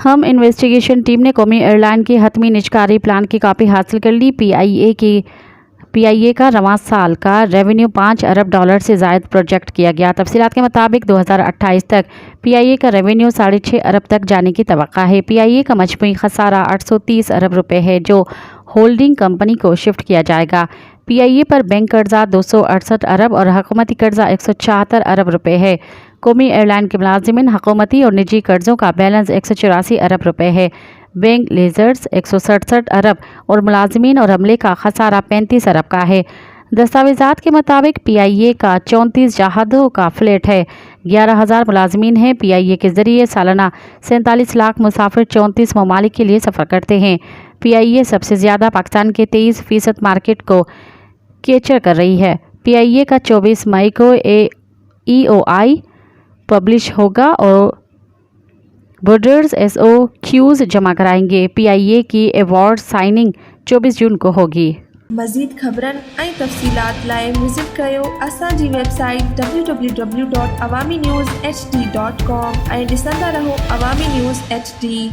हम investigation team ने कौमी एयरलाइन की हतमी निजकारी प्लान की कॉपी हासिल कर ली। पीआईए का रवां साल का रेवेन्यू 5 अरब डॉलर से ज़ायद प्रोजेक्ट किया गया। तफसीलात के मुताबिक 2028 तक पीआईए का रेवेन्यू 6.5 अरब तक जाने की तवक्का है। पीआईए का मजमूई खसारा 830 अरब रुपए है, जो होल्डिंग कंपनी को शिफ्ट किया जाएगा। पीआईए पर बैंक कर्जा 268 अरब और हुकूमती कर्जा 174 अरब रुपए है। कौमी एयरलाइन के मुलाजिमिन, हुकूमती और निजी कर्जों का बैलेंस 184 अरब रुपए है। बैंक लेजर्स 167 अरब और मुलाजिमीन और अमले का खसारा 35 अरब का है। दस्तावेज़ात के मुताबिक पीआईए का 34 जहाज़ों का फ्लीट है। 11,000 मुलाजिमीन हैं। पीआईए के ज़रिए सालाना 47 लाख मुसाफिर 34 ममालिक के लिए सफ़र करते हैं। पीआईए सबसे ज़्यादा पाकिस्तान के 23% मार्केट को कैप्चर कर रही है। पीआईए का 24 मई को EOI पब्लिश होगा और बोर्डर्स SOQs जमा कराएंगे। पीआईए की अवार्ड साइनिंग 24 जून को होगी। मज़ीद ख़बरन ऐं तफ़सीलात लाइ विज़िट कयो असांजी वेबसाइट www.awamiNewsHD.com ऐं ॾिसंदा रहो अवामी न्यूज़ HD।